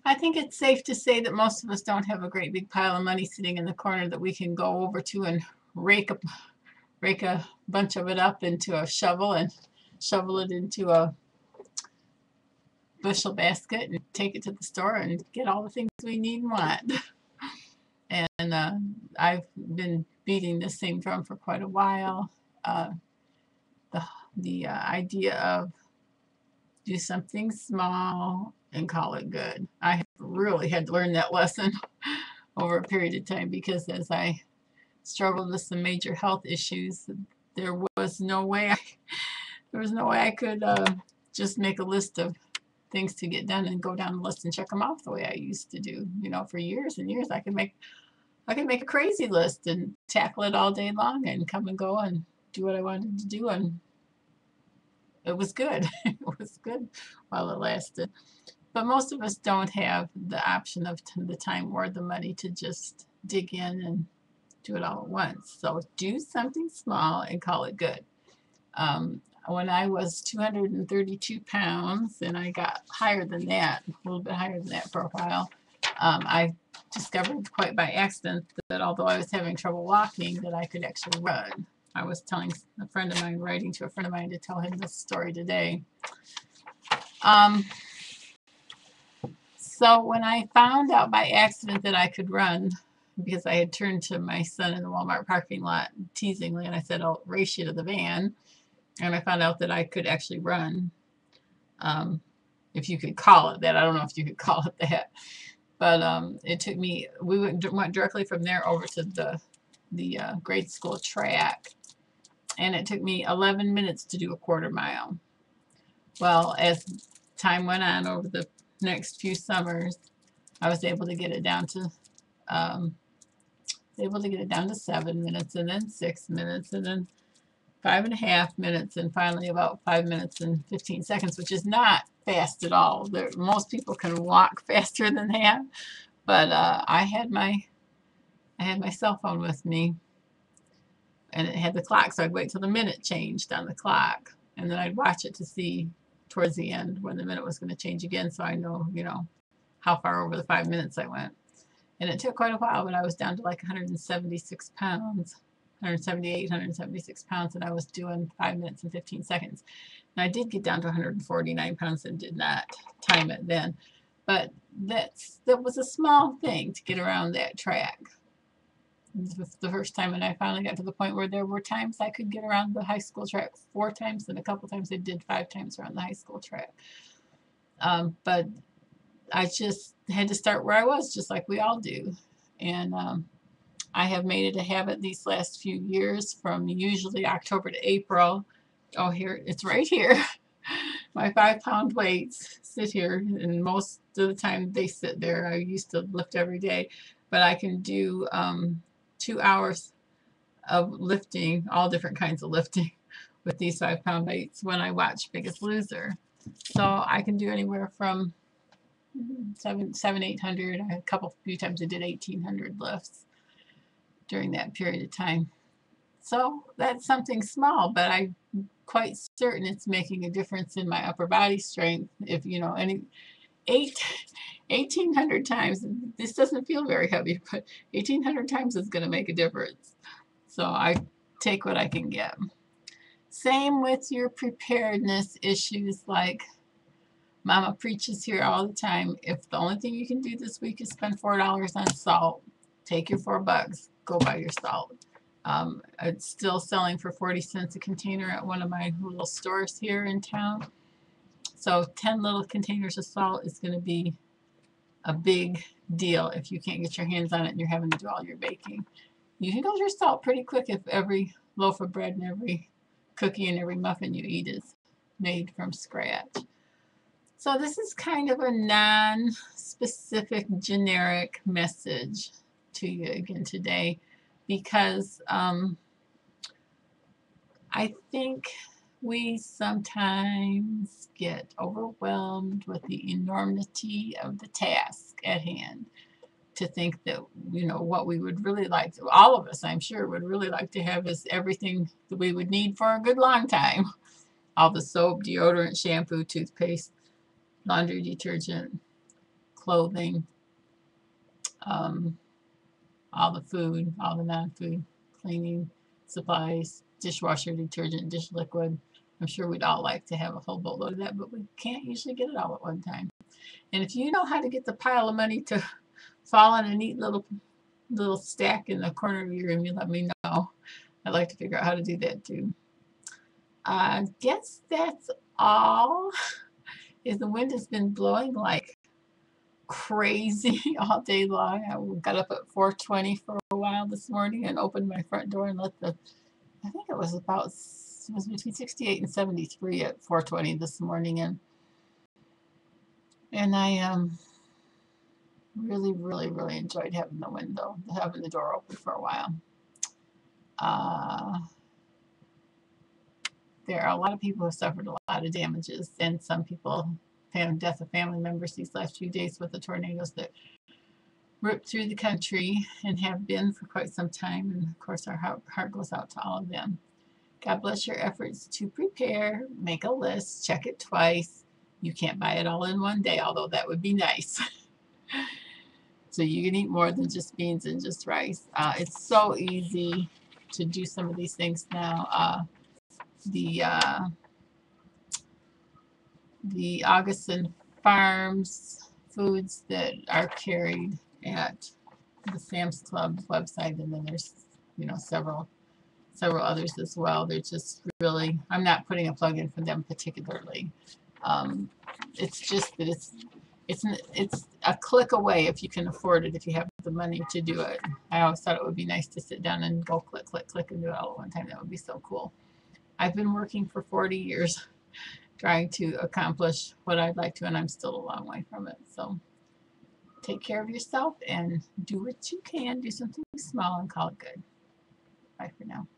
I think it's safe to say that most of us don't have a great big pile of money sitting in the corner that we can go over to and rake a rake a bunch of it up into a shovel and shovel it into a bushel basket and take it to the store and get all the things we need and want. And I've been beating the same drum for quite a while. Uh, the the idea of do something small and call it good. I really had to learn that lesson over a period of time because as I struggled with some major health issues, there was no way I could just make a list of things to get done and go down the list and check them off the way I used to do. You know, for years and years, I could make a crazy list and tackle it all day long and come and go and do what I wanted to do, and it was good. It was good while it lasted. But most of us don't have the option of the time or the money to just dig in and do it all at once. So do something small and call it good. When I was 232 pounds, and I got higher than that, a little bit higher than that for a while, I discovered quite by accident that although I was having trouble walking, that I could actually run. I was telling a friend of mine, writing to a friend of mine to tell him this story today. Um, so when I found out by accident that I could run, because I had turned to my son in the Walmart parking lot teasingly, and I said, I'll race you to the van. And I found out that I could actually run, um, if you could call it that. I don't know if you could call it that. But it took me, we went directly from there over to the grade school track. And it took me 11 minutes to do a quarter mile. Well, as time went on over the next few summers, I was able to get it down to 7 minutes, and then 6 minutes, and then 5.5 minutes, and finally about 5 minutes and 15 seconds, which is not fast at all. Most people can walk faster than that, but I had my cell phone with me, and it had the clock, so I'd wait till the minute changed on the clock, and then I'd watch it to see towards the end when the minute was going to change again, so I know, how far over the 5 minutes I went. And it took quite a while, but I was down to like 176 pounds, 178, 176 pounds, and I was doing 5 minutes and 15 seconds. And I did get down to 149 pounds and did not time it then. But that was a small thing to get around that track. The first time, and I finally got to the point where there were times I could get around the high school track 4 times, and a couple times I did 5 times around the high school track. But I just had to start where I was, just like we all do. And I have made it a habit these last few years from usually October to April. Oh, here, it's right here. My 5 pound weights sit here, and most of the time they sit there. I used to lift every day, but I can do 2 hours of lifting, all different kinds of lifting, with these 5 pound weights when I watch Biggest Loser. So I can do anywhere from 800. Few times I did 1,800 lifts during that period of time. So that's something small, but I'm quite certain it's making a difference in my upper body strength. If any eight 1,800 times, this doesn't feel very heavy, but 1,800 times is going to make a difference. So I take what I can get. Same with your preparedness issues, like Mama preaches here all the time. If the only thing you can do this week is spend $4 on salt, take your $4, go buy your salt. It's still selling for 40 cents a container at one of my little stores here in town. So 10 little containers of salt is going to be a big deal if you can't get your hands on it and you're having to do all your baking. You can go through salt pretty quick if every loaf of bread and every cookie and every muffin you eat is made from scratch. So this is kind of a non-specific, generic message to you again today, because I think we sometimes get overwhelmed with the enormity of the task at hand, to think that, what we would really like to, all of us, I'm sure, would really like to have is everything that we would need for a good long time. All the soap, deodorant, shampoo, toothpaste, laundry detergent, clothing, all the food, all the non-food cleaning supplies, dishwasher detergent, dish liquid. I'm sure we'd all like to have a whole boatload of that, but we can't usually get it all at one time. And if you know how to get the pile of money to fall in a neat little stack in the corner of your room, you let me know. I'd like to figure out how to do that too. I guess that's all. Is the wind has been blowing like crazy all day long. I got up at 4:20 for a while this morning and opened my front door and let I think it was between 68 and 73 at 4:20 this morning, and I really, really, really enjoyed having the door open for a while. There are a lot of people who have suffered a lot of damages, and some people found death of family members these last few days with the tornadoes that ripped through the country and have been for quite some time. And of course, our heart goes out to all of them. God bless your efforts to prepare, make a list, check it twice. You can't buy it all in one day, although that would be nice. So you can eat more than just beans and just rice. It's so easy to do some of these things now. The Augustin Farms foods that are carried at the Sam's Club website, and then there's several others as well. They're just really, I'm not putting a plug in for them particularly. It's just that it's a click away if you can afford it, if you have the money to do it. I always thought it would be nice to sit down and go click, click, click and do it all at one time. That would be so cool. I've been working for 40 years trying to accomplish what I'd like to, and I'm still a long way from it. So take care of yourself and do what you can. Do something small and call it good. Bye for now.